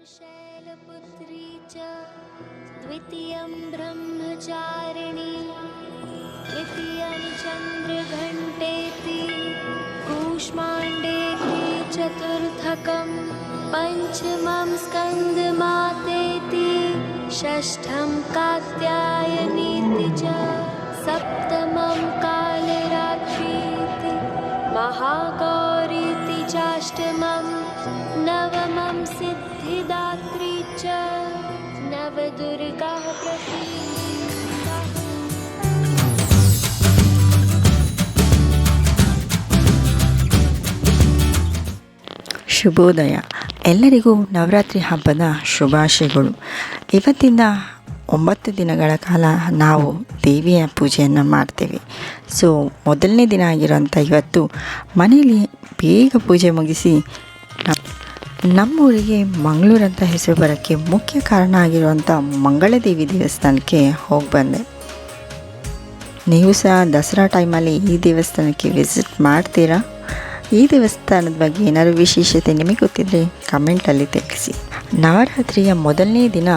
शैलपुत्री च द्वितीयं ब्रह्मचारिणी तृतीयं चन्द्रघण्टेति कूष्माण्डेति चतुर्थकं पञ्चमं स्कन्दमातेति षष्ठं कात्यायनीति च सप्तमं कालरात्रीति महागौरीति चाष्टमं नवमं सिद्धिदात्री च नवदुर्गाः प्रतीकाः। ಶುಭೋದಯ. ಎಲ್ಲರಿಗೂ ನವರಾತ್ರಿ ಹಬ್ಬದ ಶುಭಾಶಯಗಳು. ಇವತ್ತಿಂದ 9 ದಿನಗಳ ಕಾಲ ನಾವು ದೇವಿಯ ಪೂಜೆಯನ್ನು ಮಾಡ್ತೇವೆ. ಸೊ ಮೊದಲನೇ ದಿನ ಆಗಿರೋಂಥ ಇವತ್ತು ಮನೆಯಲ್ಲಿ ಬೇಗ ಪೂಜೆ ಮುಗಿಸಿ ನಮ್ಮೂರಿಗೆ ಮಂಗಳೂರು ಅಂತ ಹೆಸರು ಬರೋಕ್ಕೆ ಮುಖ್ಯ ಕಾರಣ ಆಗಿರುವಂಥ ಮಂಗಳದೇವಿ ದೇವಸ್ಥಾನಕ್ಕೆ ಹೋಗಿ ಬಂದೆ. ನೀವು ಸಹ ದಸರಾ ಟೈಮಲ್ಲಿ ಈ ದೇವಸ್ಥಾನಕ್ಕೆ ವಿಸಿಟ್ ಮಾಡ್ತೀರಾ? ಈ ದೇವಸ್ಥಾನದ ಬಗ್ಗೆ ಏನಾದರೂ ವಿಶೇಷತೆ ನಿಮಗೆ ಗೊತ್ತಿದ್ದರೆ ಕಮೆಂಟಲ್ಲಿ ತಿಳಿಸಿ. ನವರಾತ್ರಿಯ ಮೊದಲನೇ ದಿನ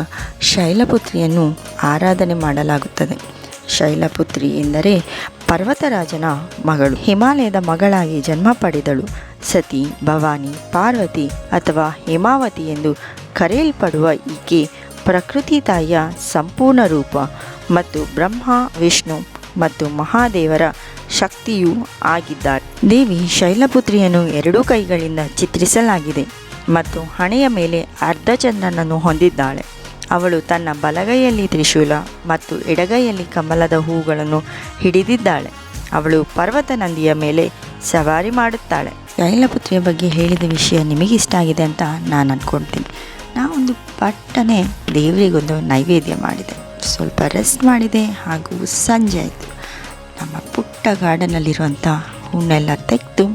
ಶೈಲಪುತ್ರಿಯನ್ನು ಆರಾಧನೆ ಮಾಡಲಾಗುತ್ತದೆ. ಶೈಲಪುತ್ರಿ ಎಂದರೆ ಪರ್ವತರಾಜನ ಮಗಳು. ಹಿಮಾಲಯದ ಮಗಳಾಗಿ ಜನ್ಮ ಪಡೆದಳು. ಸತಿ, ಭವಾನಿ, ಪಾರ್ವತಿ ಅಥವಾ ಹೇಮಾವತಿ ಎಂದು ಕರೆಯಲ್ಪಡುವ ಈಕೆ ಪ್ರಕೃತಿ ತಾಯಿಯ ಸಂಪೂರ್ಣ ರೂಪ ಮತ್ತು ಬ್ರಹ್ಮ, ವಿಷ್ಣು ಮತ್ತು ಮಹಾದೇವರ ಶಕ್ತಿಯೂ ಆಗಿದ್ದಾಳೆ. ದೇವಿ ಶೈಲಪುತ್ರಿಯನ್ನು 2 ಕೈಗಳಿಂದ ಚಿತ್ರಿಸಲಾಗಿದೆ ಮತ್ತು ಹಣೆಯ ಮೇಲೆ ಅರ್ಧಚಂದ್ರನನ್ನು ಹೊಂದಿದ್ದಾಳೆ. ಅವಳು ತನ್ನ ಬಲಗೈಯಲ್ಲಿ ತ್ರಿಶೂಲ ಮತ್ತು ಎಡಗೈಯಲ್ಲಿ ಕಮಲದ ಹೂಗಳನ್ನು ಹಿಡಿದಿದ್ದಾಳೆ. ಅವಳು ಪರ್ವತ ನಂದಿಯ ಮೇಲೆ ಸವಾರಿ ಮಾಡುತ್ತಾಳೆ. ಶೈಲಪುತ್ರಿಯ ಬಗ್ಗೆ ಹೇಳಿದ ವಿಷಯ ನಿಮಗಿಷ್ಟ ಆಗಿದೆ ಅಂತ ನಾನು ಅಂದ್ಕೊಳ್ತೀನಿ. ನಾವೊಂದು ಪಟ್ಟನೆ ದೇವರಿಗೊಂದು ನೈವೇದ್ಯ ಮಾಡಿದೆ, ಸ್ವಲ್ಪ ರೆಸ್ಟ್ ಮಾಡಿದೆ ಹಾಗೂ ಸಂಜೆ ಆಯಿತು. ನಮ್ಮ ಪುಟ್ಟ ಗಾರ್ಡನಲ್ಲಿರುವಂಥ ಹೂನೆಲ್ಲ ತೆಗೆದು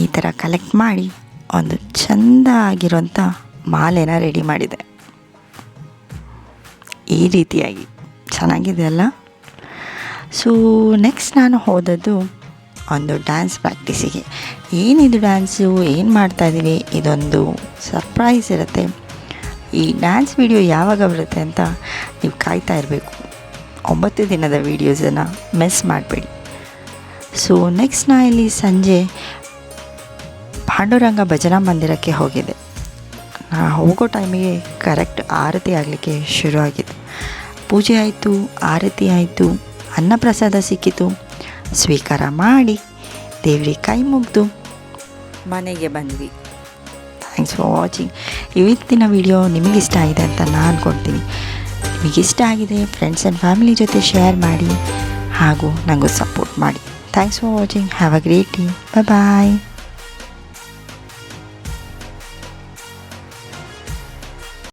ಈ ಥರ ಕಲೆಕ್ಟ್ ಮಾಡಿ ಒಂದು ಚೆಂದ ಆಗಿರೋಂಥ ಮಾಲೆನ ರೆಡಿ ಮಾಡಿದೆ. ಈ ರೀತಿಯಾಗಿ ಚೆನ್ನಾಗಿದೆ ಅಲ್ಲ? ಸೊ ನೆಕ್ಸ್ಟ್ ನಾನು ಹೋದದ್ದು ಒಂದು ಡ್ಯಾನ್ಸ್ ಪ್ರಾಕ್ಟೀಸಿಗೆ. ಏನಿದು ಡ್ಯಾನ್ಸು, ಏನು ಮಾಡ್ತಾಯಿದ್ದೀವಿ, ಇದೊಂದು ಸರ್ಪ್ರೈಸ್ ಇರುತ್ತೆ. ಈ ಡ್ಯಾನ್ಸ್ ವಿಡಿಯೋ ಯಾವಾಗ ಬರುತ್ತೆ ಅಂತ ನೀವು ಕಾಯ್ತಾ ಇರಬೇಕು. 9 ದಿನದ ವೀಡಿಯೋಸನ್ನು ಮಿಸ್ ಮಾಡಬೇಡಿ. ಸೊ ನೆಕ್ಸ್ಟ್ ನಾ ಇಲ್ಲಿ ಸಂಜೆ ಪಾಂಡುರಂಗ ಭಜನಾ ಮಂದಿರಕ್ಕೆ ಹೋಗಿದ್ದೆ. ನಾ ಹೋಗೋ ಟೈಮಿಗೆ ಕರೆಕ್ಟ್ ಆರತಿ ಆಗಲಿಕ್ಕೆ ಶುರುವಾಗಿತ್ತು. ಪೂಜೆ ಆಯಿತು, ಆರತಿ ಆಯಿತು, ಅನ್ನಪ್ರಸಾದ ಸಿಕ್ಕಿತು. ಸ್ವೀಕಾರ ಮಾಡಿ ದೇವರಿಗೆ ಕೈ ಮುಗಿದು ಮನೆಗೆ ಬಂದ್ವಿ. Thanks for watching. ಇವತ್ತಿನ ವಿಡಿಯೋ ನಿಮಗಿಷ್ಟ ಆಗಿದೆ ಅಂತ ನಾನು ಅಂದ್ಕೊಳ್ತೀನಿ. ನಿಮಗಿಷ್ಟ ಆಗಿದೆ ಫ್ರೆಂಡ್ಸ್ ಆ್ಯಂಡ್ ಫ್ಯಾಮಿಲಿ ಜೊತೆ ಶೇರ್ ಮಾಡಿ ಹಾಗೂ ನನಗೂ ಸಪೋರ್ಟ್ ಮಾಡಿ. Thanks for watching. Have a great day. Bye.